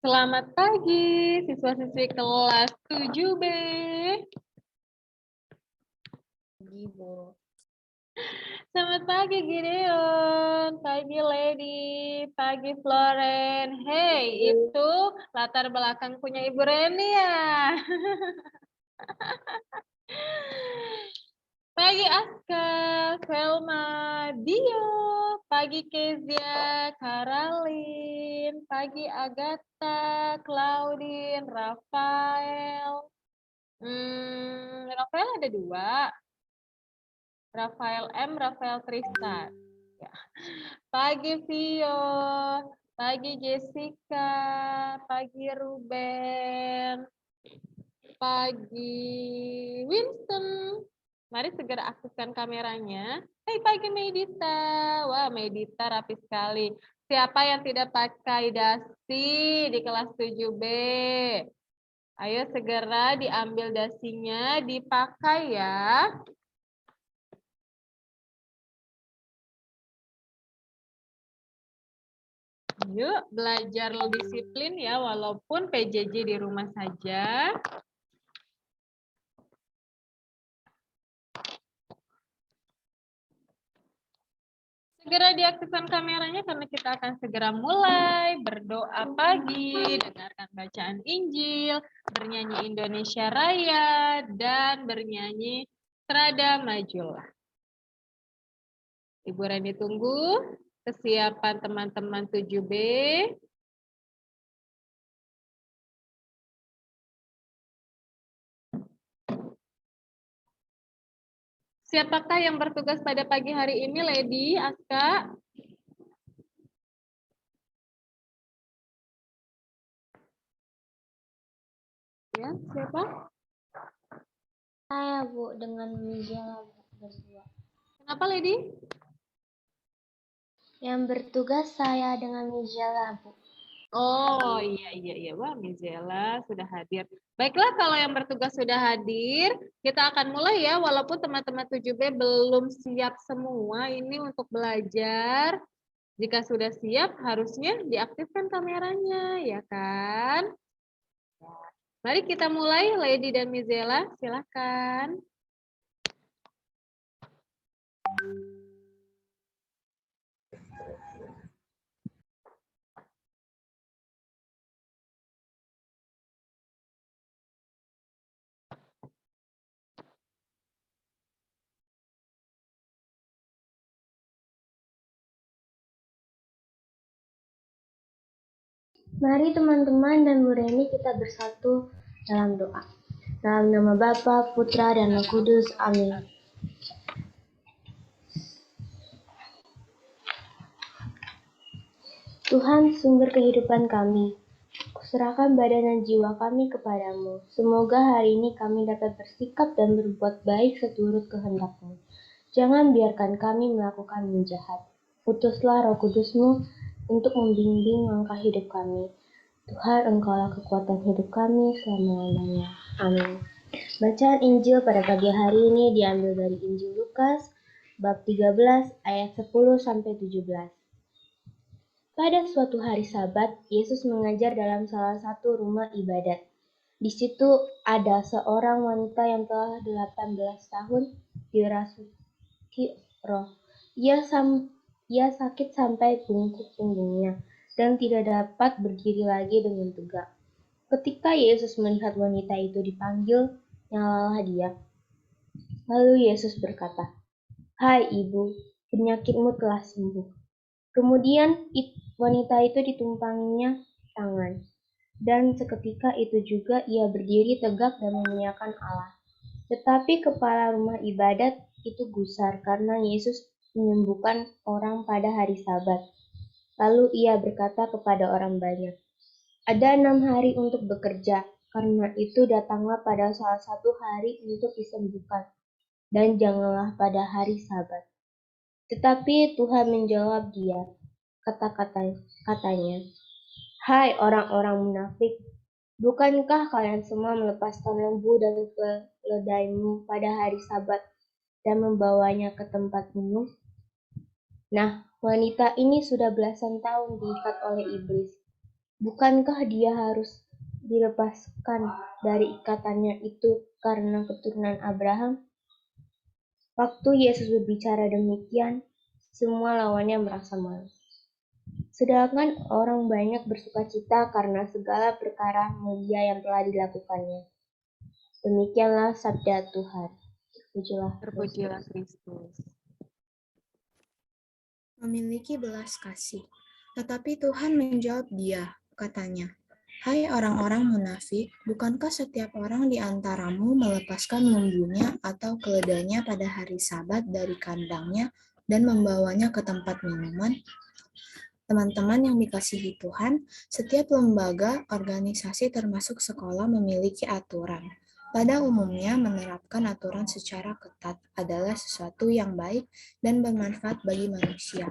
Selamat pagi, siswa-siswi kelas 7B. Selamat pagi, Gideon. Pagi, Lady. Pagi, Floren. Hey, itu latar belakang punya Ibu Reni ya. Pagi, Aska, Velma, Dio. Pagi, Kezia, Karalin. Pagi, Agatha, Claudine, Rafael. Rafael ada dua. Rafael M, Rafael Tristan. Ya. Pagi Vio, pagi Jessica, pagi Ruben, pagi Winston. Mari segera aktifkan kameranya. Hai, pagi Medita. Wah, Medita rapi sekali. Siapa yang tidak pakai dasi di kelas 7B? Ayo segera diambil dasinya, dipakai ya. Yuk belajar disiplin ya, walaupun PJJ di rumah saja. Segera diaktifkan kameranya karena kita akan segera mulai berdoa pagi, dengarkan bacaan Injil, bernyanyi Indonesia Raya, dan bernyanyi Strada Majulah. Ibu Reni tunggu kesiapan teman-teman 7B. Siapakah yang bertugas pada pagi hari ini, Lady, Aska? Ya, siapa? Saya, Bu, dengan Mijela berdua. Kenapa, Lady? Yang bertugas saya dengan Mijela, Bu. Oh, iya. Wah, Mizela sudah hadir. Baiklah, kalau yang bertugas sudah hadir, kita akan mulai ya. Walaupun teman-teman 7B belum siap semua ini untuk belajar. Jika sudah siap, harusnya diaktifkan kameranya, ya kan? Mari kita mulai, Lady dan Mizela. Silakan. Mari teman-teman dan Bu Reni kita bersatu dalam doa. Dalam nama Bapa, Putra, dan Roh Kudus. Amin. Tuhan, sumber kehidupan kami, kuserahkan badan dan jiwa kami kepadamu. Semoga hari ini kami dapat bersikap dan berbuat baik seturut kehendak-Mu. Jangan biarkan kami melakukan yang jahat. Utuslah Roh Kudus-Mu untuk membimbing langkah hidup kami. Tuhan, Engkaulah kekuatan hidup kami selama-lamanya. Amin. Bacaan Injil pada pagi hari ini diambil dari Injil Lukas, bab 13, ayat 10-17. Pada suatu hari Sabat, Yesus mengajar dalam salah satu rumah ibadat. Di situ ada seorang wanita yang telah 18 tahun dirasuki roh. Ia sakit sampai bungkuk punggungnya dan tidak dapat berdiri lagi dengan tegak. Ketika Yesus melihat wanita itu dipanggil, nyalalah dia. Lalu Yesus berkata, "Hai ibu, penyakitmu telah sembuh." Kemudian wanita itu ditumpanginya tangan, dan seketika itu juga ia berdiri tegak dan memuliakan Allah. Tetapi kepala rumah ibadat itu gusar karena Yesus menyembuhkan orang pada hari Sabat. Lalu ia berkata kepada orang banyak, "Ada 6 hari untuk bekerja, karena itu datanglah pada salah satu hari untuk disembuhkan, dan janganlah pada hari Sabat." Tetapi Tuhan menjawab dia, katanya, "Hai orang-orang munafik, bukankah kalian semua melepaskan lembu dan keledaimu pada hari Sabat dan membawanya ke tempat minum? Nah, wanita ini sudah belasan tahun diikat oleh iblis. Bukankah dia harus dilepaskan dari ikatannya itu karena keturunan Abraham? Waktu Yesus berbicara demikian, semua lawannya merasa malu. Sedangkan orang banyak bersukacita karena segala perkara mulia yang telah dilakukannya. Demikianlah sabda Tuhan. Terpujilah Terpujilah Kristus. Kristus. Memiliki belas kasih. Tetapi Tuhan menjawab dia, katanya, "Hai orang-orang munafik, bukankah setiap orang di antaramu melepaskan lembunya atau keledainya pada hari Sabat dari kandangnya dan membawanya ke tempat minuman?" Teman-teman yang dikasihi Tuhan, setiap lembaga, organisasi termasuk sekolah memiliki aturan. Pada umumnya, menerapkan aturan secara ketat adalah sesuatu yang baik dan bermanfaat bagi manusia.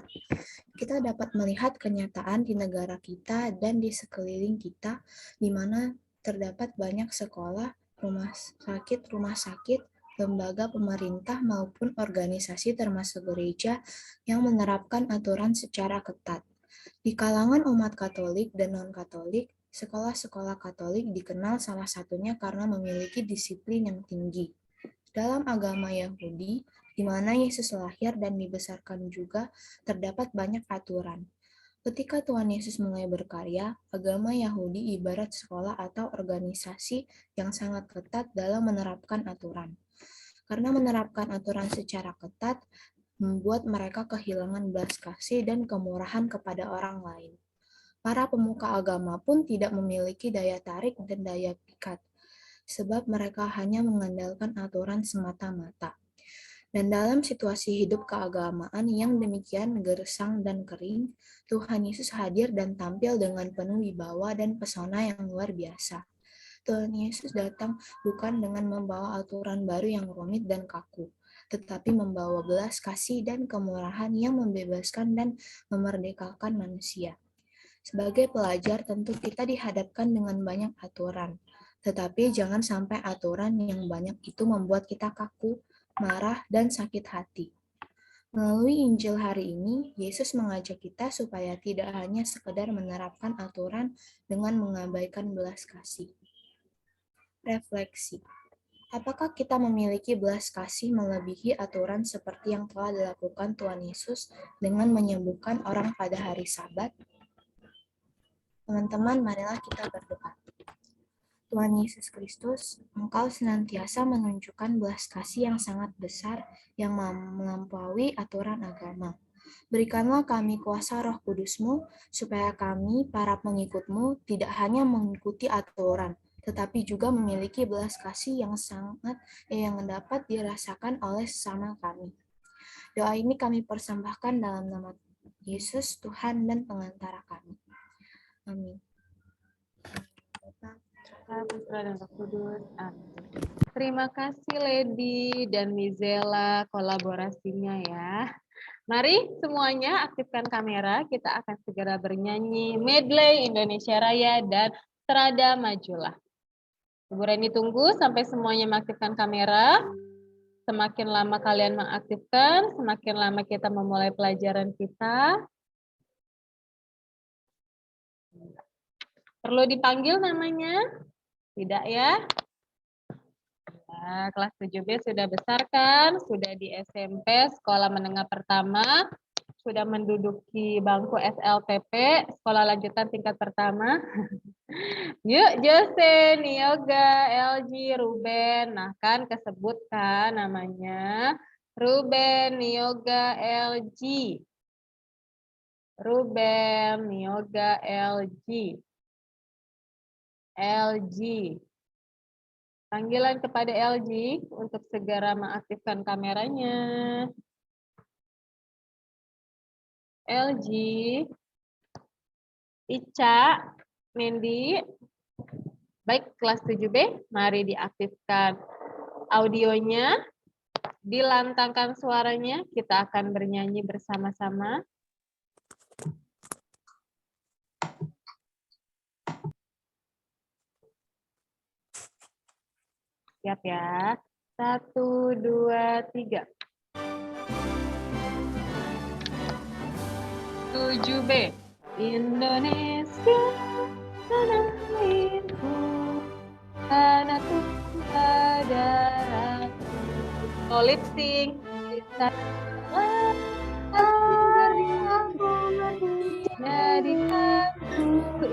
Kita dapat melihat kenyataan di negara kita dan di sekeliling kita, di mana terdapat banyak sekolah, rumah sakit, lembaga pemerintah maupun organisasi termasuk gereja yang menerapkan aturan secara ketat. Di kalangan umat Katolik dan non-Katolik, sekolah-sekolah Katolik dikenal salah satunya karena memiliki disiplin yang tinggi. Dalam agama Yahudi, di mana Yesus lahir dan dibesarkan juga, terdapat banyak aturan. Ketika Tuhan Yesus mulai berkarya, agama Yahudi ibarat sekolah atau organisasi yang sangat ketat dalam menerapkan aturan. Karena menerapkan aturan secara ketat, membuat mereka kehilangan belas kasih dan kemurahan kepada orang lain. Para pemuka agama pun tidak memiliki daya tarik dan daya pikat, sebab mereka hanya mengandalkan aturan semata-mata. Dan dalam situasi hidup keagamaan yang demikian gersang dan kering, Tuhan Yesus hadir dan tampil dengan penuh wibawa dan pesona yang luar biasa. Tuhan Yesus datang bukan dengan membawa aturan baru yang rumit dan kaku, tetapi membawa belas kasih dan kemurahan yang membebaskan dan memerdekakan manusia. Sebagai pelajar, tentu kita dihadapkan dengan banyak aturan, tetapi jangan sampai aturan yang banyak itu membuat kita kaku, marah, dan sakit hati. Melalui Injil hari ini, Yesus mengajak kita supaya tidak hanya sekedar menerapkan aturan dengan mengabaikan belas kasih. Refleksi. Apakah kita memiliki belas kasih melebihi aturan seperti yang telah dilakukan Tuhan Yesus dengan menyembuhkan orang pada hari Sabat? Teman-teman, marilah kita berdoa. Tuhan Yesus Kristus, Engkau senantiasa menunjukkan belas kasih yang sangat besar yang melampaui aturan agama. Berikanlah kami kuasa Roh Kudus-Mu, supaya kami, para pengikut-Mu, tidak hanya mengikuti aturan, tetapi juga memiliki belas kasih yang sangat yang dapat dirasakan oleh sesama kami. Doa ini kami persembahkan dalam nama Yesus, Tuhan dan pengantara kami. Amin. Putra dan Roh Kudus. Amin. Terima kasih Lady dan Mizela kolaborasinya ya. Mari semuanya aktifkan kamera, kita akan segera bernyanyi medley Indonesia Raya dan Serada Majulah. Ibu Reni tunggu sampai semuanya mengaktifkan kamera. Semakin lama kalian mengaktifkan, semakin lama kita memulai pelajaran kita. Perlu dipanggil namanya? Tidak ya? Nah, kelas 7B sudah besar kan? Sudah di SMP, sekolah menengah pertama. Sudah menduduki bangku SLTP, sekolah lanjutan tingkat pertama. Yuk, Jose, Nioga, LG, Ruben. Nah, kan kesebutkan namanya. Ruben, Nioga, LG. Ruben, Nioga, LG. LG. Panggilan kepada LG untuk segera mengaktifkan kameranya. LG, Ica, Mendy. Baik, kelas 7B, mari diaktifkan audionya, dilantangkan suaranya, kita akan bernyanyi bersama-sama. Siap ya. 1, 2, 3. 7B. Indonesia tanah airku, tanah tumpah darahku. Oh, lip sync. Jadikanku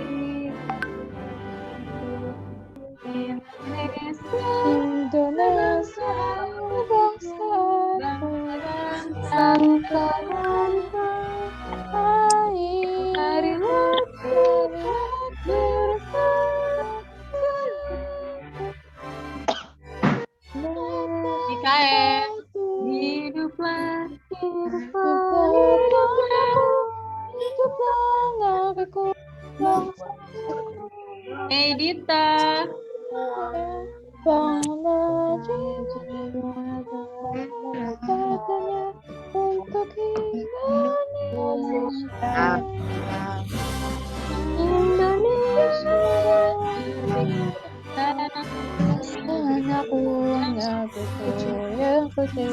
Indonesia bangsaku, sangkalan terbaik, marilah Mikael, hiduplah negeriku, bangsa Medita, bangla jiwa katanya untuk Indonesia. Anakku, anakku yang putih,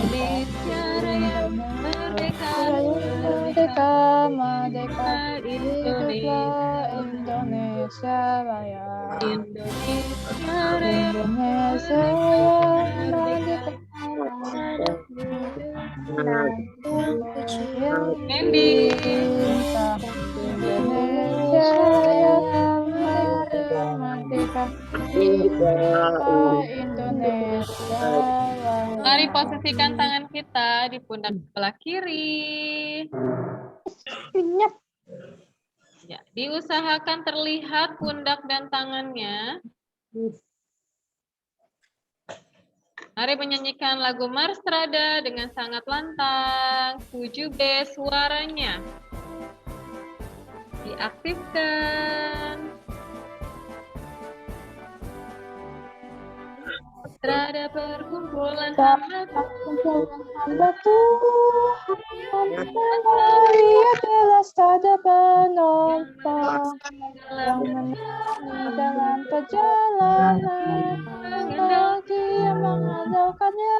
Indonesia Raya, merdeka, merdeka, merdeka, hiduplah Indonesia, Indonesia Raya. Indonesia Raya, Indonesia Raya, merdeka. Mendy, Indonesia Raya, merdeka. Indonesia Raya. mari posisikan tangan kita di pundak sebelah kiri. Ya, diusahakan terlihat pundak dan tangannya. Mari menyanyikan lagu Marstrada dengan sangat lantang. 7B suaranya. Diaktifkan. Strada perkumpulan hamba Tuhan, Maria adalah strada penumpang yang menemani dalam perjalanan. Bagi yang mengandalkannya,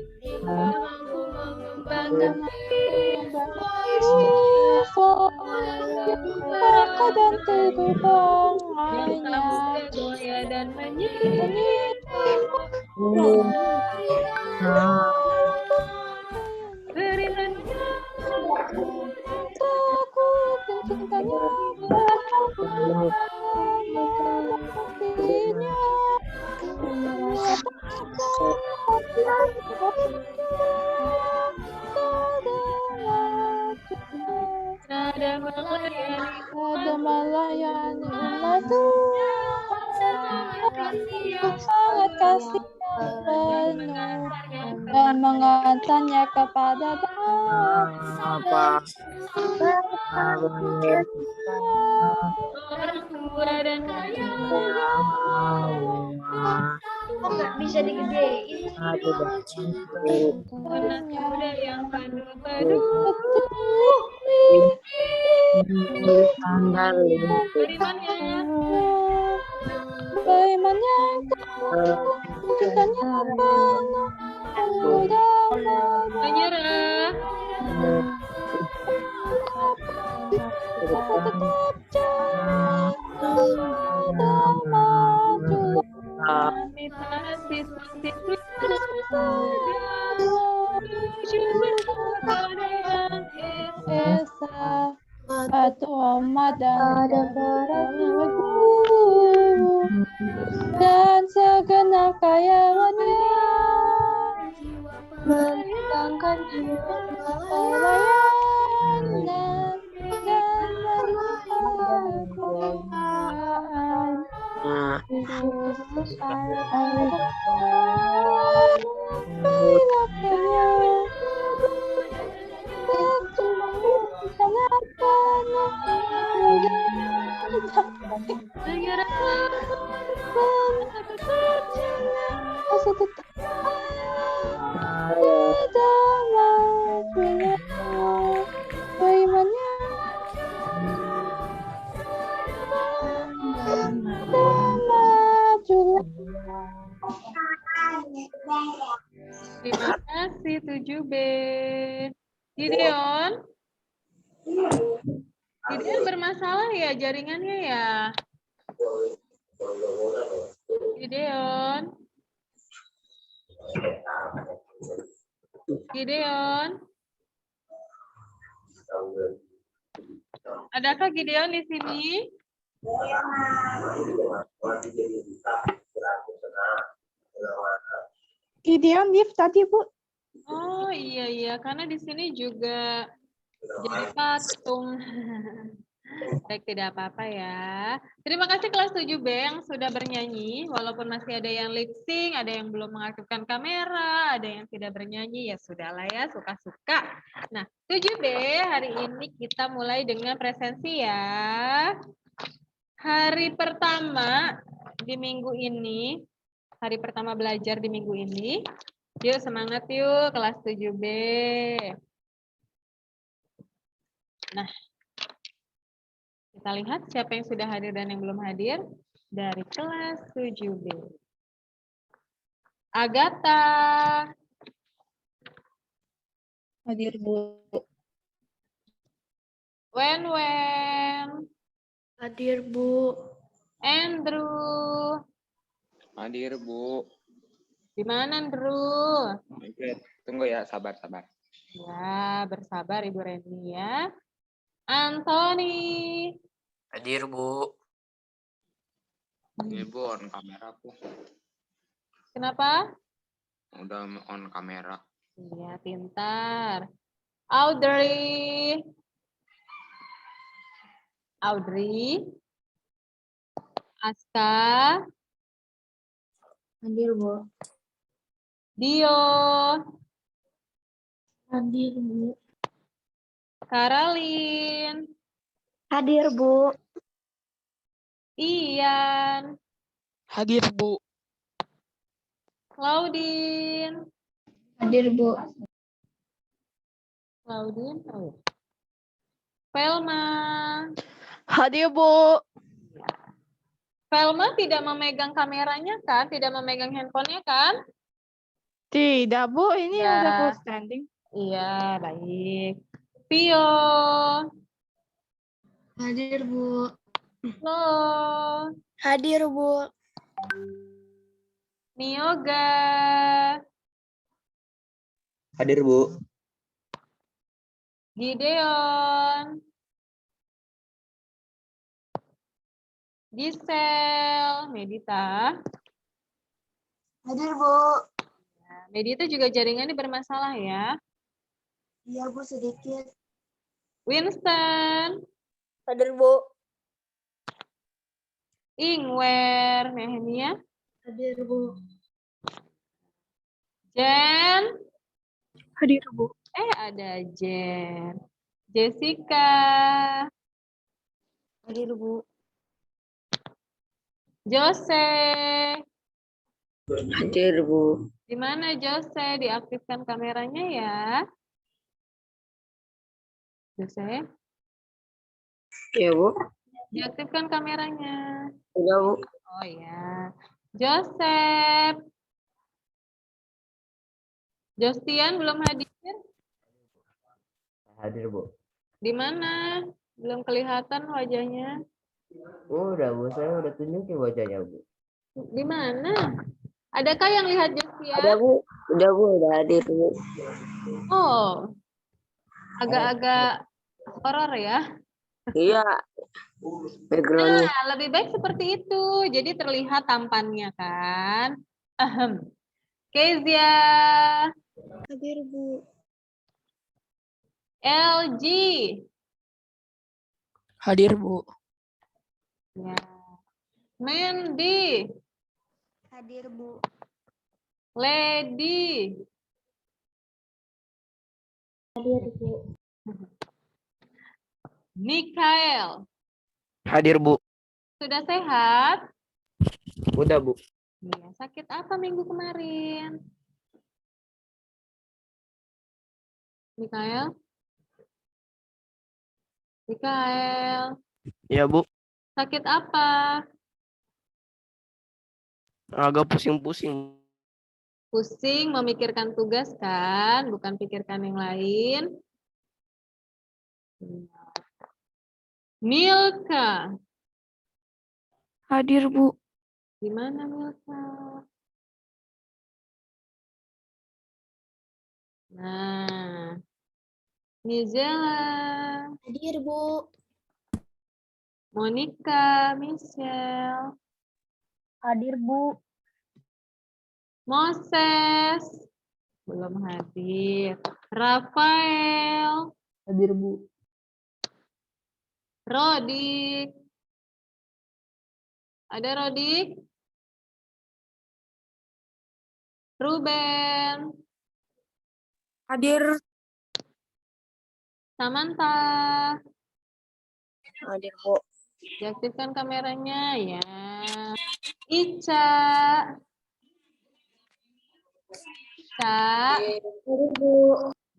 mereka dan teguh bangainya. dan menyanyi. Berilah Aku mencintanya, ada melayani umat Tuhan, sangat kasih yang penuh dan mengantarnya kepada Bapa. orang tua dan Kok nggak bisa digedein? anak muda yang penuh Beriman yang cintanya penuh menyerah. tetap jalan maju. Esa atau umat dan dan segenap karyawannya Melambangkan jiwa pelayanan dan melakukan Yesus Terima kasih 7B. Gideon bermasalah ya jaringannya ya? Gideon. Gideon. Adakah Gideon di sini? Gideon lift tadi, Bu. Oh iya, karena di sini juga jadi patung. Baik, tidak apa-apa ya. Terima kasih kelas 7B yang sudah bernyanyi. Walaupun masih ada yang lip sync, ada yang belum mengaktifkan kamera, ada yang tidak bernyanyi, ya sudahlah ya, suka-suka. Nah, 7B hari ini kita mulai dengan presensi ya. Hari pertama di minggu ini, hari pertama belajar di minggu ini. Yuk semangat yuk kelas 7B. Nah, kita lihat siapa yang sudah hadir dan yang belum hadir dari kelas 7B. Agatha. Hadir, Bu. Wen. Hadir, Bu. Andrew. Hadir, Bu. Di mana, Andrew? Oke, tunggu ya, sabar. Ya, bersabar Ibu Reni ya. Anthony. Hadir, Bu. Ini Bu on kamera, Bu. Kenapa? Udah on kamera. Iya, pintar. Audrey. Aska. Hadir, Bu. Dio. Hadir, Bu. Karalin. Hadir, Bu. Ian. Hadir, Bu. Claudine. Hadir, Bu. Claudine. Oh. Velma. Hadir, Bu. Velma tidak memegang kameranya kan? Tidak memegang handphonenya kan? Tidak, Bu. Ini Ya. udah full standing. Iya, baik. Pio. Hadir, Bu. Lo. Hadir, Bu. Nioga. Hadir, Bu. Gideon. Giselle. Medita. Hadir, Bu. Medita juga jaringannya bermasalah ya. Iya, Bu, sedikit. Winston. Hadir, Bu. Ingwer. Nehemia. Hadir, Bu. Jen. Hadir, Bu. Ada Jen. Jessica. Hadir, Bu. Jose. Hadir, Bu. Di mana Jose? Diaktifkan kameranya ya. Jose, Iya, Bu. diaktifkan kameranya. Iya, Bu. Oh ya. Joseph. Jostian belum hadir? Hadir, Bu. Di mana? Belum kelihatan wajahnya. Udah, Bu. Saya udah tunjukin wajahnya, Bu. Di mana? Adakah yang lihat Jostian? Ada, Bu. Udah, Bu. Udah hadir, Bu. Oh. Agak-agak horor ya. Iya. Backgroundnya. Nah, lebih baik seperti itu. Jadi terlihat tampannya kan. Ahem. Kezia. Hadir, Bu. LG. Hadir, Bu. Ya. Mandy. Hadir, Bu. Lady. Hadir, Bu. Mikael. Hadir, Bu. Sudah sehat? Udah, Bu. Iya, sakit apa minggu kemarin? Mikael? Mikael, Ya, Bu. sakit apa? Agak pusing-pusing. Pusing memikirkan tugas kan, bukan pikirkan yang lain. Milka. Hadir, Bu. Di mana Milka? Nah, Nizela, Hadir, Bu. Monica, Michelle, Hadir, Bu. Moses, belum hadir. Rafael, Hadir, Bu. Rodik. Ada Rodik? Ruben, Hadir. Samantha. Hadir, Bu. Diaktifkan kameranya ya. Ica. Ica.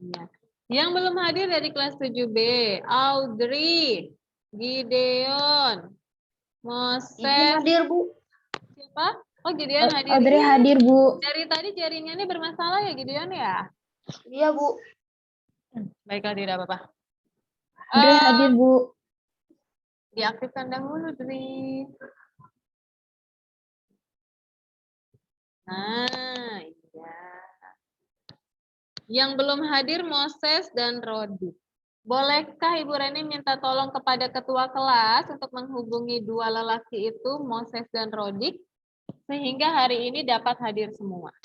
Ya. Yang belum hadir dari kelas 7B, Audrey, Gideon, Moses. Hadir, Bu. Siapa? Oh, Gideon hadir. Audrey Ih, hadir, Bu. dari tadi jaringannya bermasalah ya, Gideon ya? Iya, Bu. Baiklah, tidak apa-apa. Audrey hadir, Bu. Diaktifkan dahulu, Dri. Nah, iya. Yang belum hadir Moses dan Rodi. Bolehkah Ibu Reni minta tolong kepada ketua kelas untuk menghubungi dua lelaki itu, Moses dan Rodik, sehingga hari ini dapat hadir semua.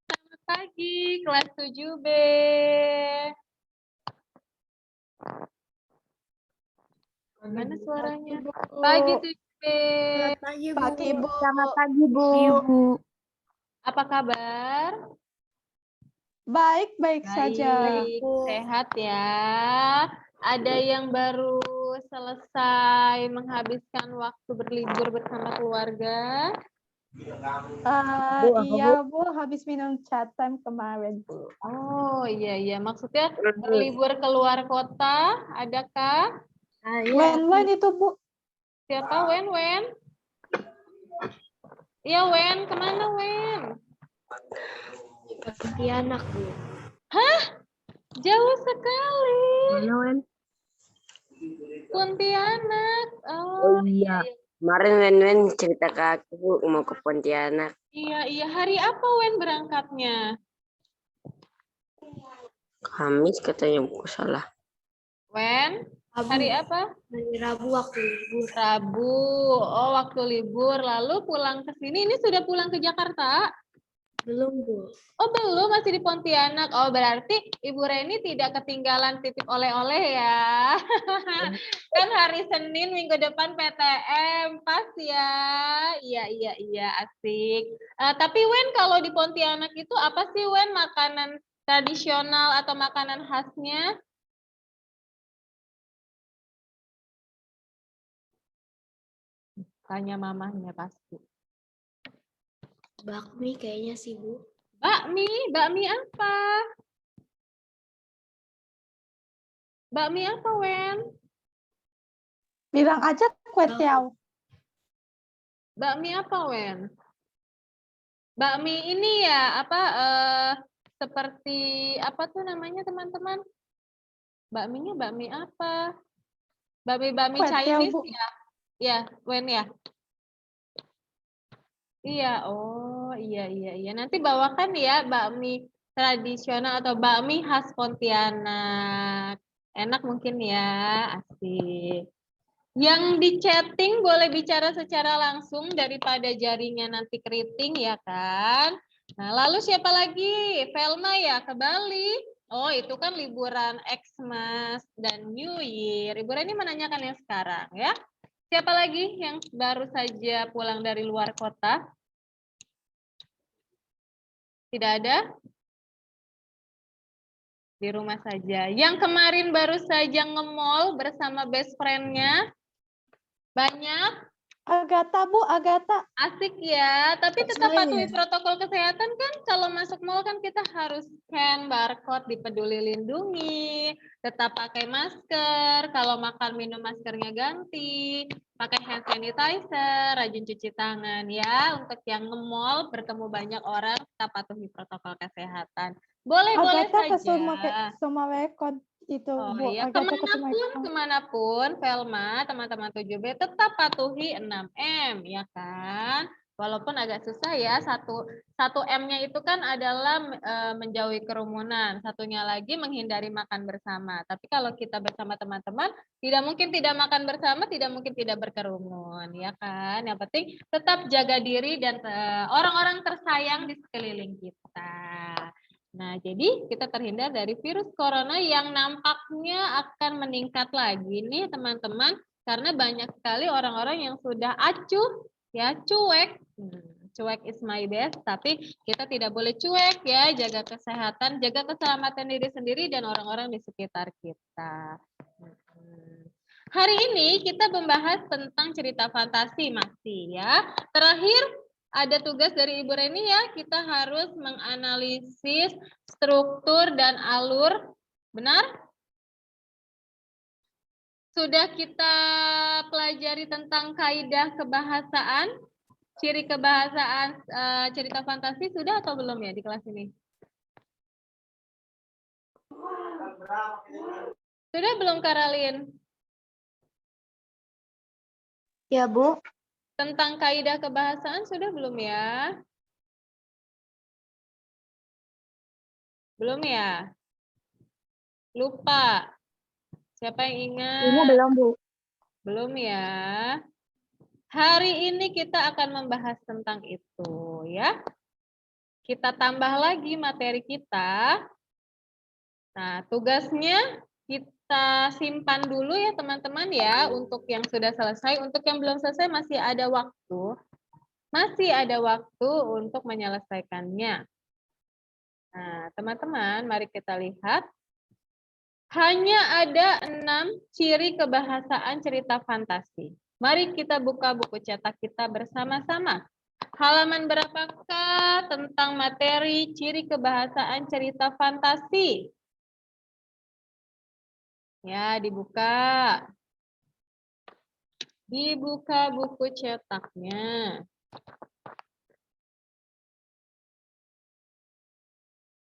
Selamat pagi, kelas 7B. Mana suaranya? Pagi 7B. Pagi, Bu. Selamat pagi, Bu. Apa kabar? Baik saja. Baik, sehat ya. Ada yang baru selesai menghabiskan waktu berlibur bersama keluarga? Iya, Bu, habis minum chat time kemarin, Bu. Oh iya, maksudnya berlibur keluar kota, adakah? Wen itu, Bu. Siapa Wen? Iya Wen, kemana Wen? Pontianak, Bu. Hah? Jauh sekali. Mana, Wen? Pontianak. Oh iya. Kemarin Wen cerita ke aku, Bu, mau ke Pontianak. Iya. Hari apa Wen berangkatnya? Kamis katanya, Bu, salah. Wen, hari apa? Hari Rabu waktu libur. Rabu. Oh, waktu libur. Lalu pulang ke sini. Ini sudah pulang ke Jakarta? Belum, Bu. Oh, belum. Masih di Pontianak. Oh, berarti Ibu Reni tidak ketinggalan titip oleh-oleh ya. Kan hari Senin minggu depan PTM. Pas ya. Iya. Asik. Tapi Wen, kalau di Pontianak itu apa sih Wen makanan tradisional atau makanan khasnya? Tanya mamahnya pasti. Bakmi kayaknya sih, Bu. Bakmi apa? Bakmi apa, Wen? Bilang aja kue tiaw. Bakmi apa, Wen? Bakmi ini ya, seperti apa tuh namanya, teman-teman? Bakminya bakmi apa? Bakmi Kue tiaw, Chinese Bu. ya? Ya, Wen ya? Iya, oh iya. Nanti bawakan ya bakmi tradisional atau bakmi khas Pontianak. Enak mungkin ya, asik. Yang di chatting boleh bicara secara langsung daripada jaringnya nanti keriting ya kan. Nah lalu siapa lagi? Velma ya ke Bali. Oh itu kan liburan Xmas dan New Year. Ibu Reni menanyakan yang sekarang ya. Siapa lagi yang baru saja pulang dari luar kota? Tidak ada? Di rumah saja. Yang kemarin baru saja nge-mall bersama best friend-nya? Banyak? Agatha, Bu, Agatha. Asik ya, tapi tetap patuhi protokol kesehatan kan. Kalau masuk mall kan kita harus scan barcode di Peduli Lindungi, tetap pakai masker, kalau makan minum maskernya ganti, pakai hand sanitizer, rajin cuci tangan ya. Untuk yang nge-mall bertemu banyak orang, tetap patuhi protokol kesehatan. Boleh Agatha ke saja. semua rekod. itu Oh Bu, iya, agak takut sama kemanapun, Velma, teman-teman 7B tetap patuhi 6M, ya kan? Walaupun agak susah ya, satu M-nya itu kan adalah menjauhi kerumunan, satunya lagi menghindari makan bersama. Tapi kalau kita bersama teman-teman, tidak mungkin tidak makan bersama, tidak mungkin tidak berkerumun, ya kan? Yang penting tetap jaga diri dan orang-orang tersayang di sekeliling kita. Nah, jadi kita terhindar dari virus corona yang nampaknya akan meningkat lagi nih teman-teman, karena banyak sekali orang-orang yang sudah acuh, ya cuek. Cuek is my best, tapi kita tidak boleh cuek ya, jaga kesehatan, jaga keselamatan diri sendiri dan orang-orang di sekitar kita. Hari ini kita membahas tentang cerita fantasi masih ya. Terakhir, ada tugas dari Ibu Reni ya, kita harus menganalisis struktur dan alur, benar? Sudah kita pelajari tentang kaidah kebahasaan, ciri kebahasaan cerita fantasi, sudah atau belum ya di kelas ini? Sudah belum Karalin? Ya, Bu. Tentang kaidah kebahasaan sudah belum ya? Belum ya? Lupa. Siapa yang ingat? Ini belum, Bu. Belum ya. Hari ini kita akan membahas tentang itu ya. Kita tambah lagi materi kita. Nah, tugasnya kita simpan dulu ya teman-teman ya untuk yang sudah selesai. Untuk yang belum selesai masih ada waktu. Masih ada waktu untuk menyelesaikannya. Nah, teman-teman, mari kita lihat. Hanya ada 6 ciri kebahasaan cerita fantasi. Mari kita buka buku cetak kita bersama-sama. Halaman berapakah tentang materi ciri kebahasaan cerita fantasi? Ya, dibuka. Dibuka buku cetaknya.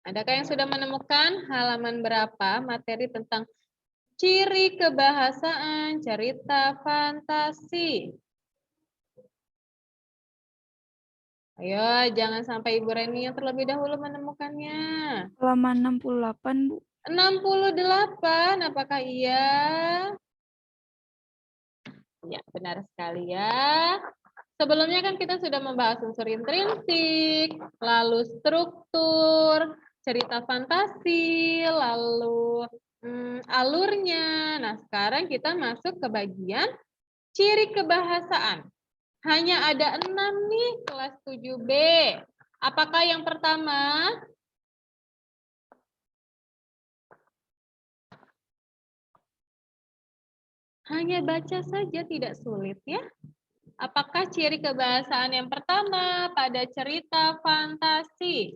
Adakah yang sudah menemukan halaman berapa materi tentang ciri kebahasaan cerita fantasi? Ayo, jangan sampai Ibu Reni yang terlebih dahulu menemukannya. Halaman 68, Bu. 68, apakah iya? Ya, benar sekali ya. Sebelumnya kan kita sudah membahas unsur intrinsik, lalu struktur, cerita fantasi, lalu alurnya. Nah, sekarang kita masuk ke bagian ciri kebahasaan. Hanya ada 6 nih kelas 7B. Apakah yang pertama? Hanya baca saja tidak sulit ya. Apakah ciri kebahasaan yang pertama pada cerita fantasi?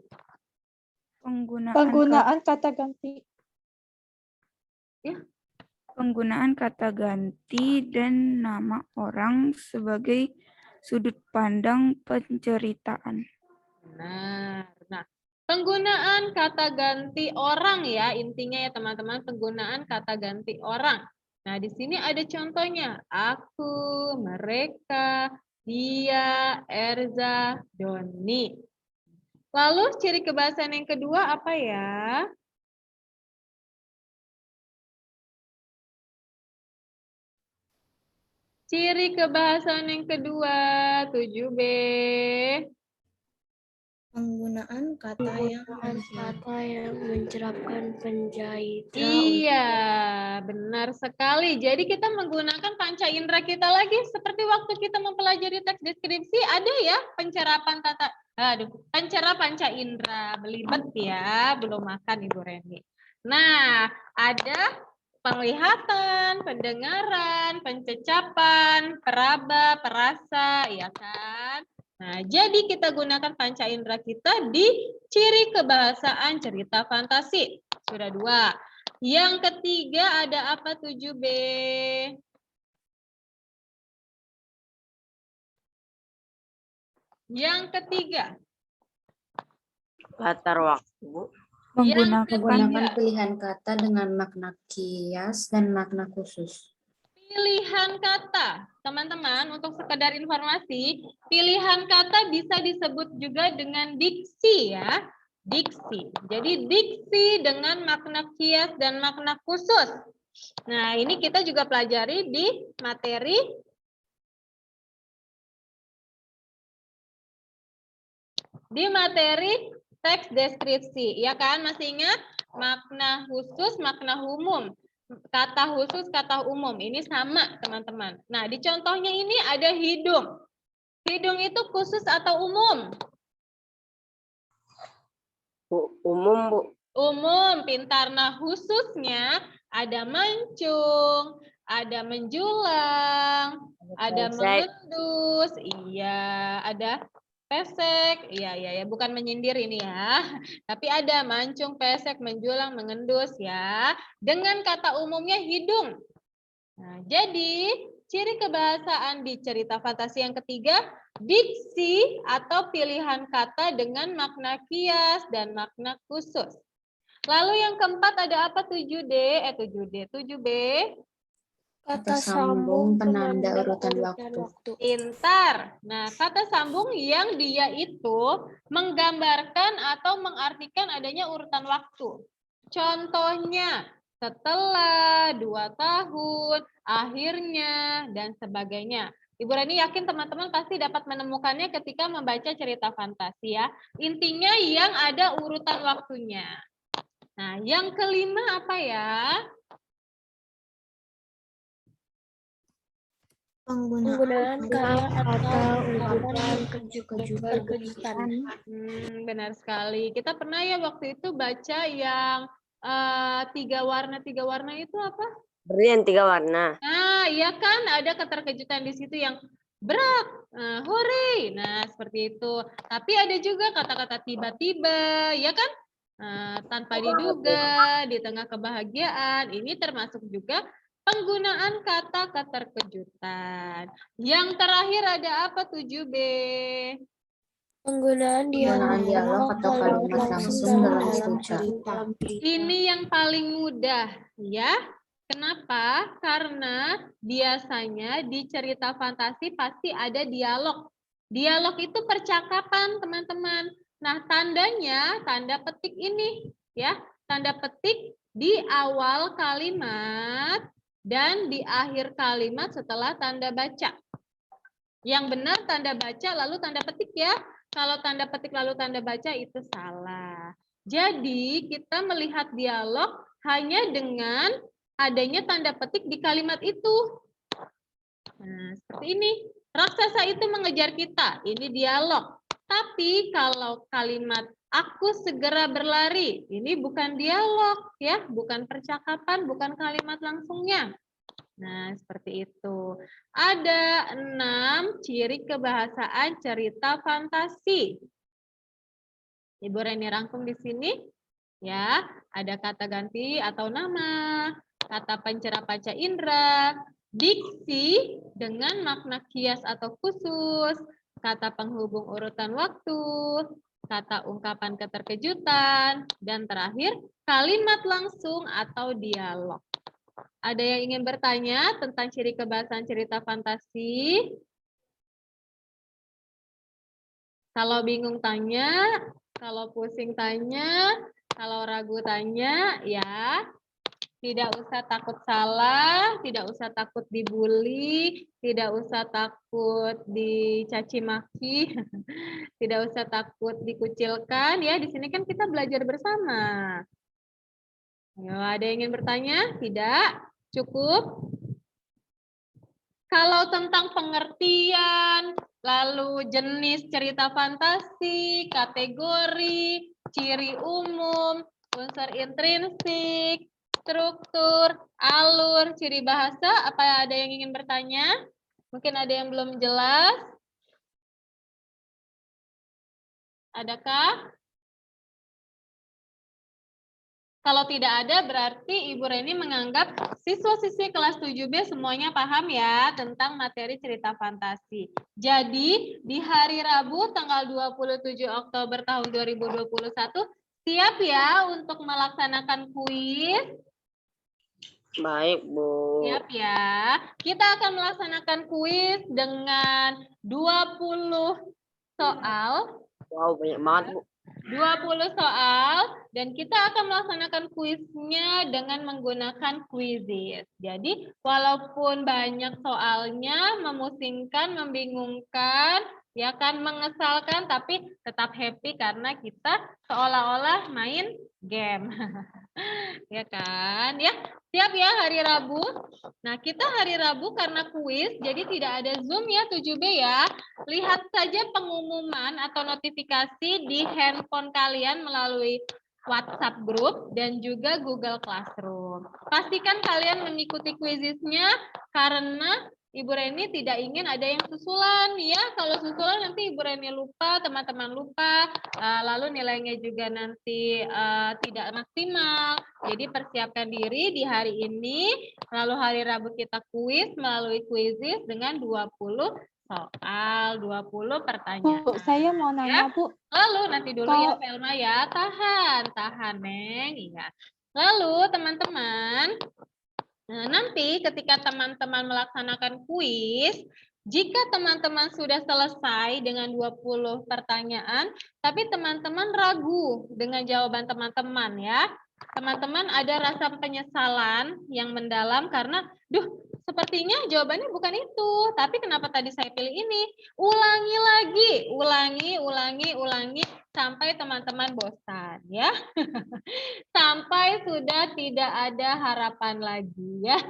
penggunaan kata ganti. Ya. Penggunaan kata ganti dan nama orang sebagai sudut pandang penceritaan. Benar. Nah, penggunaan kata ganti orang ya, intinya ya teman-teman, penggunaan kata ganti orang. Nah, di sini ada contohnya. Aku, mereka, dia, Erza, Doni. Lalu ciri kebahasaan yang kedua apa ya? Ciri kebahasaan yang kedua, 7B. Penggunaan kata yang mencerapkan penjahit. Iya, benar sekali. Jadi kita menggunakan panca indera kita lagi seperti waktu kita mempelajari teks deskripsi, ada ya pencerapan pencerap panca indera. Belibet ya, belum makan Ibu Reni. Nah, ada penglihatan, pendengaran, pencecapan, peraba, perasa, ya kan? Nah, jadi kita gunakan panca indera kita di ciri kebahasaan cerita fantasi. Sudah 2. Yang ketiga ada apa 7B? Yang ketiga. Latar waktu. Menggunakan pilihan kata dengan makna kias dan makna khusus. Pilihan kata, teman-teman, untuk sekedar informasi, pilihan kata bisa disebut juga dengan diksi ya, diksi. Jadi diksi dengan makna kias dan makna khusus. Nah, ini kita juga pelajari di materi teks deskripsi, ya kan? Masih ingat makna khusus, makna umum. Kata khusus, kata umum. Ini sama, teman-teman. Nah, di contohnya ini ada hidung. Hidung itu khusus atau umum? Umum, Bu. Umum, pintar. Nah, khususnya ada mancung, ada menjulang, ada mengendus, iya, ada pesek, iya, bukan menyindir ini ya. Tapi ada mancung, pesek, menjulang, mengendus ya. Dengan kata umumnya hidung. Nah, jadi ciri kebahasaan di cerita fantasi yang ketiga, diksi atau pilihan kata dengan makna kias dan makna khusus. Lalu yang keempat ada apa 7D? 7B. Kata sambung penanda urutan waktu. Pintar. Nah, kata sambung yang dia itu menggambarkan atau mengartikan adanya urutan waktu. Contohnya, setelah, 2 tahun, akhirnya, dan sebagainya. Ibu Rani yakin teman-teman pasti dapat menemukannya ketika membaca cerita fantasi ya. Intinya yang ada urutan waktunya. Nah, yang kelima apa ya? Penggunaan kata atau ungkapan berkejutan. Benar sekali. Kita pernah ya waktu itu baca yang 3 warna itu apa? Berlian 3 warna. Nah, iya kan ada keterkejutan di situ yang berak, hore. Nah, seperti itu. Tapi ada juga kata-kata tiba-tiba, ya kan? Tanpa diduga, di tengah kebahagiaan. Ini termasuk juga penggunaan kata keterkejutan. Yang terakhir ada apa 7B? Penggunaan dialog atau kalimat langsung dalam cerita. Ini yang paling mudah, ya. Kenapa? Karena biasanya di cerita fantasi pasti ada dialog. Dialog itu percakapan, teman-teman. Nah, tandanya tanda petik ini, ya. Tanda petik di awal kalimat dan di akhir kalimat setelah tanda baca. Yang benar tanda baca lalu tanda petik ya. Kalau tanda petik lalu tanda baca itu salah. Jadi kita melihat dialog hanya dengan adanya tanda petik di kalimat itu. Nah, seperti ini. Raksasa itu mengejar kita. Ini dialog. Tapi kalau kalimat aku segera berlari, ini bukan dialog ya, bukan percakapan, bukan kalimat langsungnya. Nah, seperti itu. Ada 6 ciri kebahasaan cerita fantasi. Ibu Reni rangkum di sini. Ya, ada kata ganti atau nama, kata pencerah panca indera, diksi dengan makna kias atau khusus, kata penghubung urutan waktu, kata ungkapan keterkejutan, dan terakhir kalimat langsung atau dialog. Ada yang ingin bertanya tentang ciri kebahasaan cerita fantasi? Kalau bingung tanya, kalau pusing tanya, kalau ragu tanya, ya. Tidak usah takut salah, tidak usah takut dibully, tidak usah takut dicaci maki, tidak usah takut dikucilkan, ya. Di sini kan kita belajar bersama. Ayo, ada yang ingin bertanya? Tidak? Cukup? Kalau tentang pengertian, lalu jenis cerita fantasi, kategori, ciri umum, unsur intrinsik, struktur, alur, ciri bahasa, apa ada yang ingin bertanya? Mungkin ada yang belum jelas? Adakah? Kalau tidak ada, berarti Ibu Reni menganggap siswa-siswi kelas 7B semuanya paham ya tentang materi cerita fantasi. Jadi, di hari Rabu tanggal 27 Oktober tahun 2021, Siap ya untuk melaksanakan kuis? Baik, Bu. Siap ya. Kita akan melaksanakan kuis dengan 20 soal. Wow, banyak banget, Bu. 20 soal dan kita akan melaksanakan kuisnya dengan menggunakan Quizizz. Jadi walaupun banyak soalnya, memusingkan, membingungkan, ya kan, mengesalkan, tapi tetap happy karena kita seolah-olah main game. Ya kan? Ya, siap ya hari Rabu. Nah, kita hari Rabu karena kuis, jadi tidak ada Zoom ya 7B ya. Lihat saja pengumuman atau notifikasi di handphone kalian melalui WhatsApp group dan juga Google Classroom. Pastikan kalian mengikuti Quizizz-nya karena Ibu Reni tidak ingin ada yang susulan ya. Kalau susulan nanti Ibu Reni lupa, teman-teman lupa, lalu nilainya juga nanti tidak maksimal. Jadi persiapkan diri di hari ini, lalu hari Rabu kita kuis melalui Quizizz dengan 20 soal, 20 pertanyaan. Bu, saya mau nanya, ya. Bu. Lalu nanti dulu ya Velma ya, tahan Neng. Iya. Lalu teman-teman, nanti ketika teman-teman melaksanakan kuis, jika teman-teman sudah selesai dengan 20 pertanyaan, tapi teman-teman ragu dengan jawaban teman-teman ya. Teman-teman ada rasa penyesalan yang mendalam karena, sepertinya jawabannya bukan itu, tapi kenapa tadi saya pilih ini? Ulangi lagi, ulangi, sampai teman-teman bosan ya. Sampai sudah tidak ada harapan lagi ya.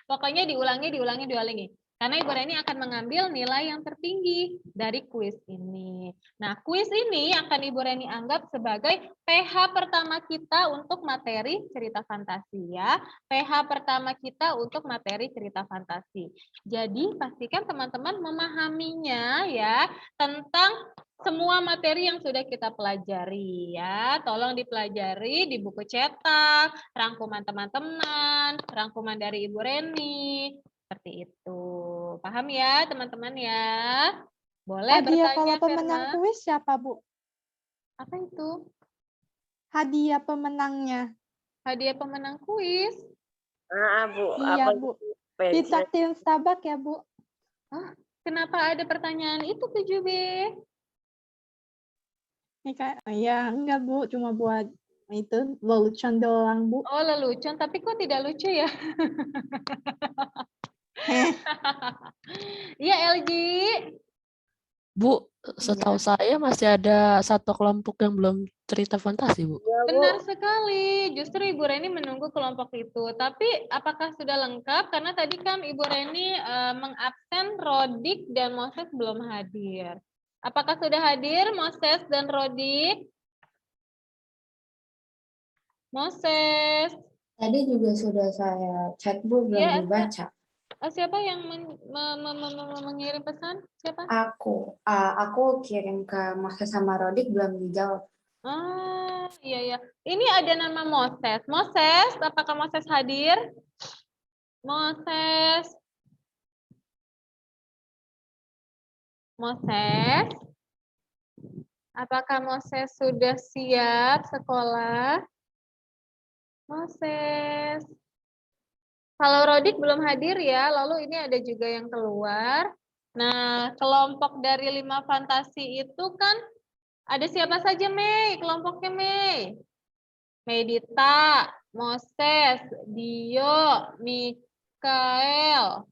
Pokoknya diulangi. Karena Ibu Reni akan mengambil nilai yang tertinggi dari kuis ini. Nah, kuis ini akan Ibu Reni anggap sebagai PH pertama kita untuk materi cerita fantasi ya. PH pertama kita untuk materi cerita fantasi. Jadi, pastikan teman-teman memahaminya ya tentang semua materi yang sudah kita pelajari ya. Tolong dipelajari di buku cetak, rangkuman teman-teman, rangkuman dari Ibu Reni. Seperti itu. Paham ya teman-teman ya? Boleh Hadiah bertanya, kalau pemenang Firna. kuis siapa, Bu? Apa itu? Hadiah pemenangnya. Hadiah pemenang kuis. Bu. Iya, Apa Bu. pensil? Ditraktir Starbucks ya, Bu. Kenapa ada pertanyaan itu 7B? Ini kayak, ya enggak, Bu. Cuma buat itu lelucon doang, Bu. Oh, lelucon, tapi kok tidak lucu ya? Iya, LG. Bu, setahu saya masih ada satu kelompok yang belum cerita fantasi, Bu. Ya, Bu. Benar sekali. Justru Ibu Reni menunggu kelompok itu. Tapi apakah sudah lengkap? Karena tadi kan Ibu Reni mengabsen Rodik dan Moses belum hadir. Apakah sudah hadir Moses dan Rodik? Moses. Tadi juga sudah saya chat, Bu, belum Ya, dibaca. siapa yang mengirim pesan? Siapa? Aku kirim ke Moses sama Rodik, belum dijawab. Iya. Ini ada nama Moses. Moses, apakah Moses hadir? Moses. Apakah Moses sudah siap sekolah? Moses. Kalau Rodik belum hadir ya, lalu ini ada juga yang keluar. Nah, kelompok dari 5 fantasi itu kan ada siapa saja, Mei? Kelompoknya Mei. Medita, Moses, Dio, Mikael.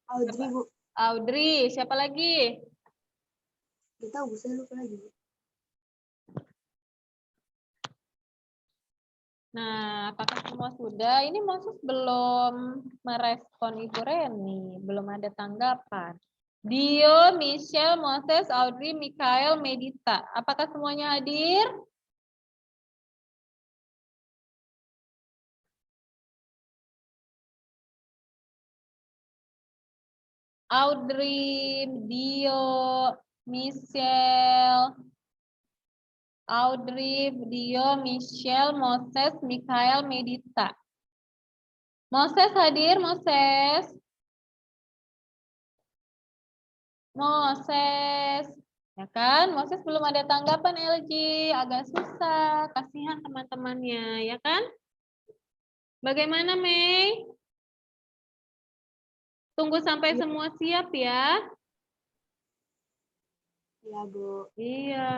Audrey, Bu. Audrey, siapa lagi? Kita saya lupa lagi. Nah, apakah semua sudah? Ini Moses belum merespon Ibu Reni, belum ada tanggapan. Dio, Michelle, Moses, Audrey, Mikael, Medita. Apakah semuanya hadir? Audrey, Dio, Michelle, Moses, Mikael, Medita. Moses hadir, Moses. Ya kan? Moses belum ada tanggapan LG, agak susah, kasihan teman-temannya, ya kan? Bagaimana, Mei? Tunggu sampai semua siap ya. Iya, Bu. Iya.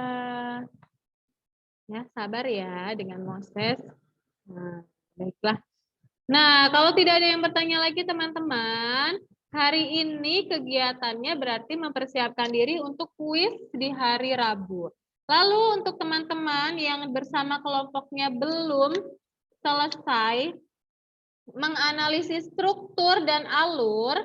Ya, sabar ya dengan Moses. Nah, baiklah. Nah, kalau tidak ada yang bertanya lagi teman-teman, hari ini kegiatannya berarti mempersiapkan diri untuk kuis di hari Rabu. Lalu untuk teman-teman yang bersama kelompoknya belum selesai menganalisis struktur dan alur,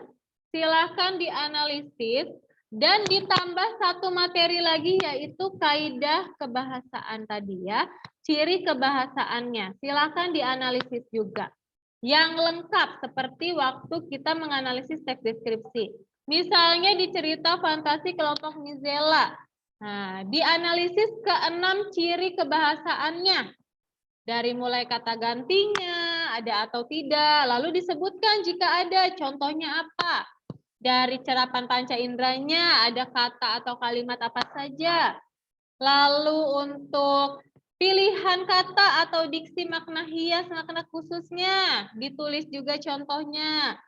silakan dianalisis dan ditambah satu materi lagi yaitu kaidah kebahasaan tadi ya, ciri kebahasaannya. Silakan dianalisis juga. Yang lengkap seperti waktu kita menganalisis teks deskripsi. Misalnya di cerita fantasi kelompok Mizela. Nah, dianalisis ke-6 ciri kebahasaannya. Dari mulai kata gantinya, ada atau tidak, lalu disebutkan jika ada, contohnya apa. Dari cerapan panca inderanya, ada kata atau kalimat apa saja. Lalu untuk pilihan kata atau diksi makna hias, makna khususnya, ditulis juga contohnya.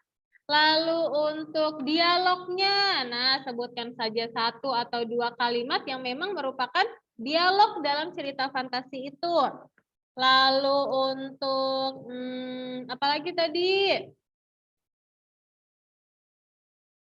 Lalu untuk dialognya, nah sebutkan saja 1 atau 2 kalimat yang memang merupakan dialog dalam cerita fantasi itu. Lalu untuk apalagi tadi?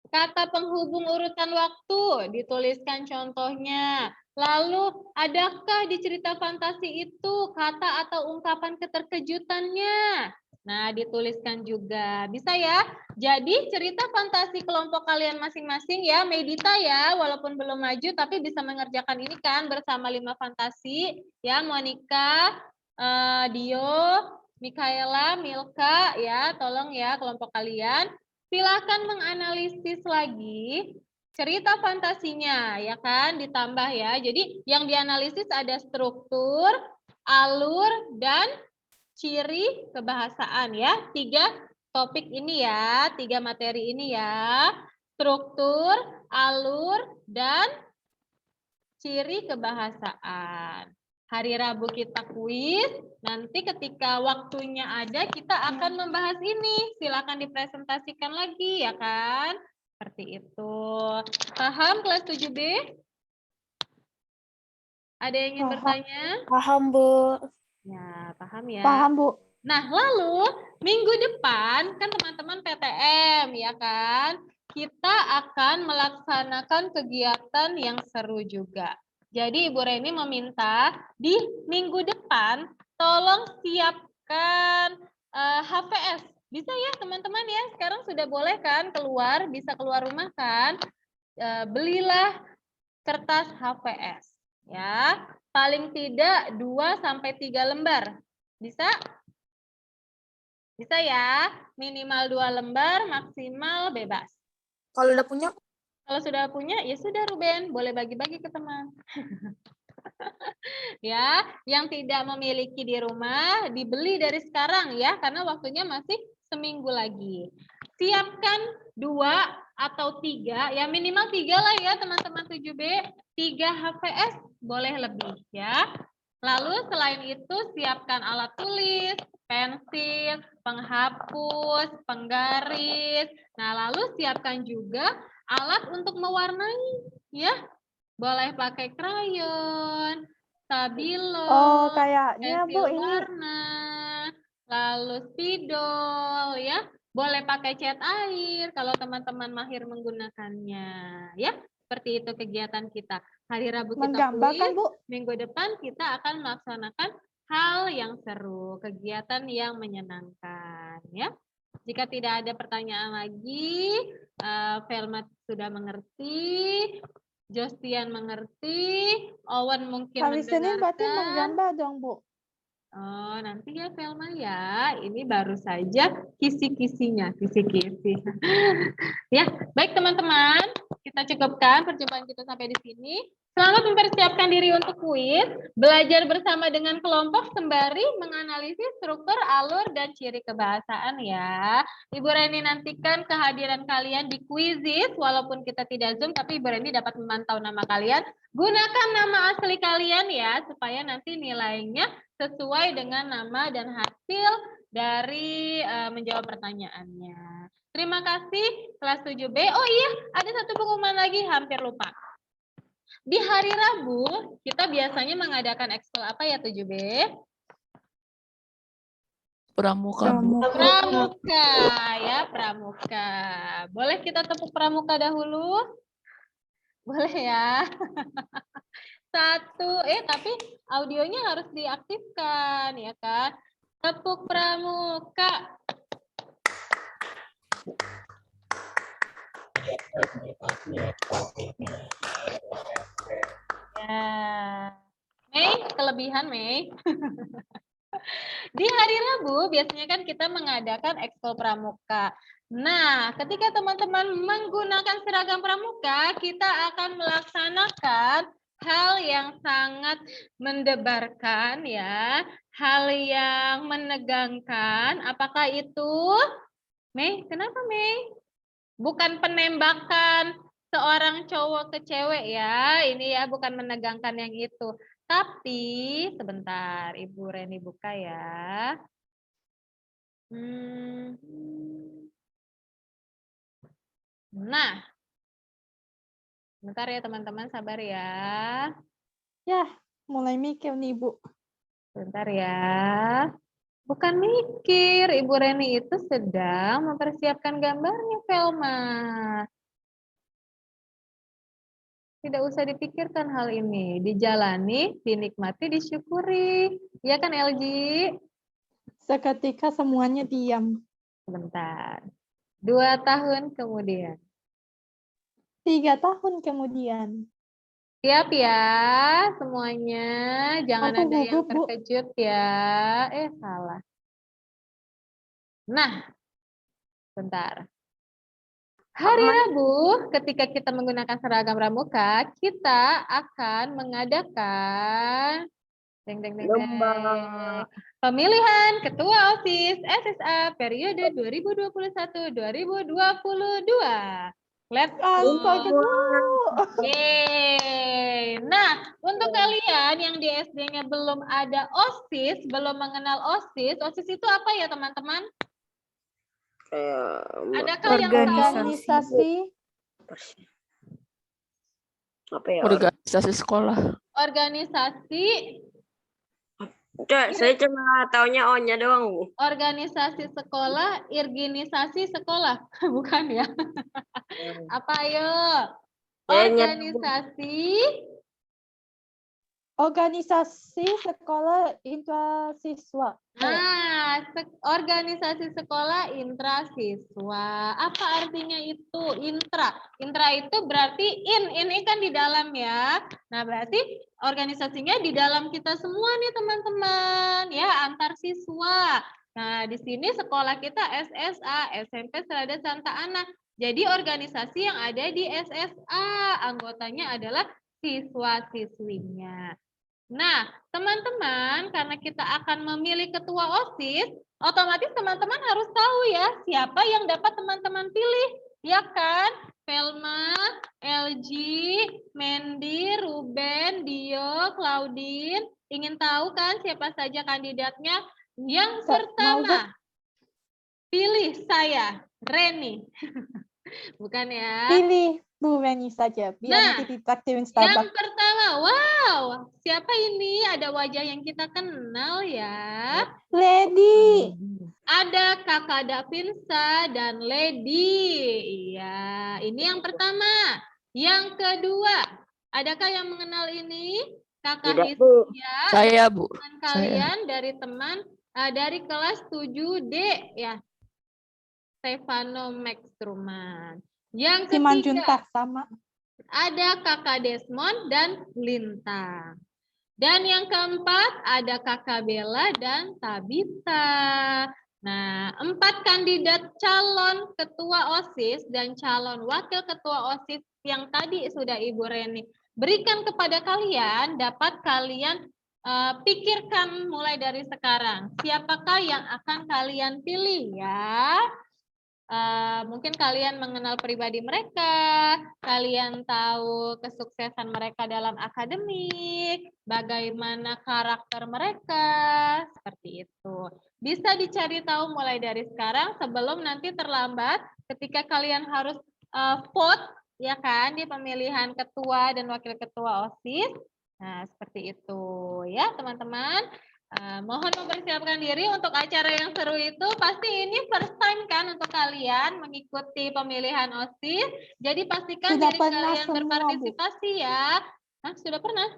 Kata penghubung urutan waktu, dituliskan contohnya. Lalu, adakah di cerita fantasi itu kata atau ungkapan keterkejutannya? Nah, dituliskan juga. Bisa ya? Jadi, cerita fantasi kelompok kalian masing-masing ya, Medita ya, walaupun belum maju, tapi bisa mengerjakan ini kan bersama 5 fantasi. Ya, Monica, Dio, Mikaela, Milka, ya, tolong ya kelompok kalian. Silakan menganalisis lagi cerita fantasinya, ya kan, ditambah ya. Jadi yang dianalisis ada struktur, alur, dan ciri kebahasaan ya. 3 topik ini ya, 3 materi ini ya. Struktur, alur, dan ciri kebahasaan. Hari Rabu kita kuis, nanti ketika waktunya ada kita akan membahas ini. Silakan dipresentasikan lagi ya kan? Seperti itu. Paham kelas 7B? Ada yang ingin bertanya? Paham, Bu. Ya, paham ya. Paham, Bu. Nah, lalu minggu depan kan teman-teman PTM ya kan? Kita akan melaksanakan kegiatan yang seru juga. Jadi Ibu Reni meminta di minggu depan tolong siapkan HVS. Bisa ya teman-teman ya? Sekarang sudah boleh kan keluar, bisa keluar rumah kan? Belilah kertas HVS ya. Paling tidak 2 sampai 3 lembar. Bisa? Bisa ya? Minimal 2 lembar, maksimal bebas. Kalau udah punya? Kalau sudah punya, ya sudah Ruben, boleh bagi-bagi ke teman. Ya, yang tidak memiliki di rumah, dibeli dari sekarang ya, karena waktunya masih seminggu lagi. Siapkan 2 atau 3, ya minimal 3 lah ya teman-teman 7B, 3 HVS boleh lebih ya. Lalu selain itu siapkan alat tulis, pensil, penghapus, penggaris. Nah, lalu siapkan juga alat untuk mewarnai ya. Boleh pakai krayon, stabilo, Oh, kayaknya pensil Bu ini. warna, lalu spidol ya. Boleh pakai cat air kalau teman-teman mahir menggunakannya ya. Seperti itu kegiatan kita. Hari Rabu kita Menggambar kan, kuis, Bu? minggu depan kita akan melaksanakan hal yang seru, kegiatan yang menyenangkan ya. Jika tidak ada pertanyaan lagi, Velma sudah mengerti, Jostian mengerti, Owen mungkin Hari Senin berarti mendengarkan. menggambar dong, Bu. Oh, nanti ya Velma ya. Ini baru saja kisi-kisinya, kisi-kisi. Ya, baik teman-teman, kita cukupkan perjumpaan kita sampai di sini. Selamat mempersiapkan diri untuk kuis, belajar bersama dengan kelompok sembari menganalisis struktur, alur, dan ciri kebahasaan ya. Ibu Reni nantikan kehadiran kalian di Quizizz, walaupun kita tidak Zoom, tapi Ibu Reni dapat memantau nama kalian. Gunakan nama asli kalian ya, supaya nanti nilainya sesuai dengan nama dan hasil dari menjawab pertanyaannya. Terima kasih kelas 7B. Oh iya, ada satu pengumuman lagi, hampir lupa. Di hari Rabu, kita biasanya mengadakan ekspel apa ya 7B? Pramuka, Bu. Pramuka ya, pramuka. Boleh kita tepuk pramuka dahulu? Boleh ya. Tapi audionya harus diaktifkan ya kan? Tepuk pramuka. Ya. Mei, kelebihan Mei. Di hari Rabu biasanya kan kita mengadakan ekspel pramuka. Nah, ketika teman-teman menggunakan seragam pramuka, kita akan melaksanakan hal yang sangat mendebarkan ya, hal yang menegangkan. Apakah itu? Mei, kenapa Mei? Bukan penembakan seorang cowok ke cewek ya, ini ya bukan menegangkan yang itu. Tapi sebentar, Ibu Reni buka ya. Nah, bentar ya teman-teman, sabar ya. Ya, mulai mikir nih, Bu. Bentar ya. Bukan mikir, Ibu Reni itu sedang mempersiapkan gambarnya, Velma. Tidak usah dipikirkan hal ini, dijalani, dinikmati, disyukuri. Ya kan LG? Seketika semuanya diam. Sebentar. 2 tahun kemudian. 3 tahun kemudian. Siap ya semuanya. Jangan Aku ada yang gugup, Bu. terkejut ya. Salah. Nah, bentar. Hari Rabu, ketika kita menggunakan seragam pramuka, kita akan mengadakan pemilihan Ketua OSIS SSA periode 2021-2022. Let's go. Yeay. Nah, untuk kalian yang di SD-nya belum ada OSIS, belum mengenal OSIS, OSIS itu apa ya teman-teman? Adakah organisasi? Apa ya? Organisasi sekolah. Organisasi. Saya cuma taunya O-nya doang. Organisasi sekolah, organisasi sekolah. Bukan ya? Apa ayo? Organisasi sekolah intrasiswa. Nah, organisasi sekolah intrasiswa. Apa artinya itu intra? Intra itu berarti ini kan di dalam ya. Nah, berarti organisasinya di dalam kita semua nih teman-teman ya, antar siswa. Nah, di sini sekolah kita SSA, SMP Selada Santa Ana. Jadi organisasi yang ada di SSA, anggotanya adalah siswa-siswinya. Nah, teman-teman, karena kita akan memilih ketua OSIS, otomatis teman-teman harus tahu ya, siapa yang dapat teman-teman pilih. Ya kan? Velma, LG, Mendy, Ruben, Dio, Claudine. Ingin tahu kan siapa saja kandidatnya? Yang pertama, pilih saya, Reni. Bukan ya? Pilih Bu Reni saja, biar nanti ditraktirin Starbucks. Yang pertama, wow, siapa ini? Ada wajah yang kita kenal ya. Lady. Ada Kakak Davinsa dan Lady. Iya, ini yang pertama. Yang kedua, adakah yang mengenal ini? Kakak Hisya. Saya, Bu. Kalian dari teman dari kelas 7D ya. Stefano Max Truman. Yang ketiga, sama. Ada Kakak Desmond dan Lintang. Dan yang keempat ada Kakak Bella dan Tabita. Nah, 4 kandidat calon ketua OSIS dan calon wakil ketua OSIS yang tadi sudah Ibu Reni berikan kepada kalian dapat kalian pikirkan mulai dari sekarang. Siapakah yang akan kalian pilih ya? Mungkin kalian mengenal pribadi mereka, kalian tahu kesuksesan mereka dalam akademik, bagaimana karakter mereka, seperti itu. Bisa dicari tahu mulai dari sekarang sebelum nanti terlambat ketika kalian harus vote ya kan di pemilihan ketua dan wakil ketua OSIS. Nah, seperti itu ya teman-teman. Mohon mempersiapkan diri untuk acara yang seru itu. Pasti ini first time kan untuk kalian mengikuti pemilihan OSIS. Jadi pastikan Sudah diri pernah kalian semua, Bu. berpartisipasi ya. Hah, sudah pernah?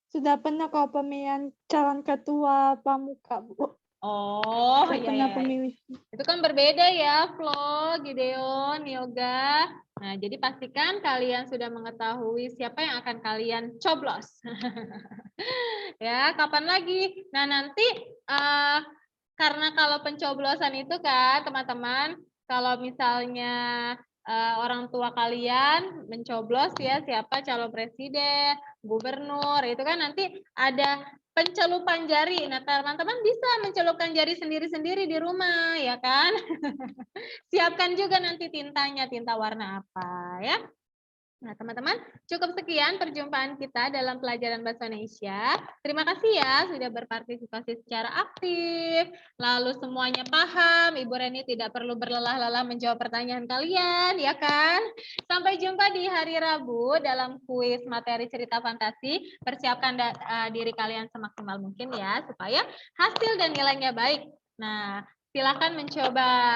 Sudah pernah kalau pemilihan calon ketua pramuka, Bu. Oh, Sudah iya, pernah iya. pemilih. Itu kan berbeda ya, Flo, Gideon, Yoga. Nah, jadi pastikan kalian sudah mengetahui siapa yang akan kalian coblos. Ya, kapan lagi? Nah, nanti karena kalau pencoblosan itu kan, teman-teman, kalau misalnya orang tua kalian mencoblos ya siapa calon presiden, gubernur, itu kan nanti ada pencelupan jari. Nah, teman-teman bisa mencelupkan jari sendiri-sendiri di rumah, ya kan? Siapkan juga nanti tintanya, tinta warna apa, ya. Nah, teman-teman, cukup sekian perjumpaan kita dalam pelajaran Bahasa Indonesia. Terima kasih ya sudah berpartisipasi secara aktif. Lalu semuanya paham, Ibu Reni tidak perlu berlelah-lelah menjawab pertanyaan kalian, ya kan? Sampai jumpa di hari Rabu dalam kuis materi cerita fantasi. Persiapkan diri kalian semaksimal mungkin ya, supaya hasil dan nilainya baik. Nah, silakan mencoba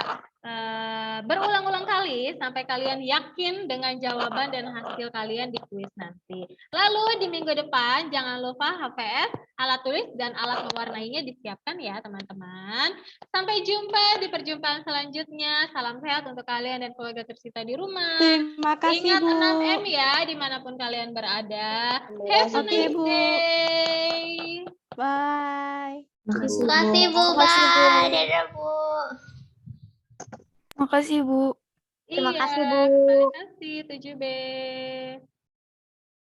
berulang-ulang kali sampai kalian yakin dengan jawaban dan hasil kalian di kuis nanti. Lalu di minggu depan jangan lupa HVS, alat tulis dan alat mewarnainya disiapkan ya teman-teman. Sampai jumpa di perjumpaan selanjutnya. Salam sehat untuk kalian dan keluarga tersita di rumah. Terima kasih, Ingat Bu. 6M ya dimanapun kalian berada. Have a Oke, nice Bu. day. Bye. Makasih, Bu. Makasih, Bu. Bye. Dadah, Bu. Makasih, Bu. Terima kasih, Bu. Terima kasih, 7B.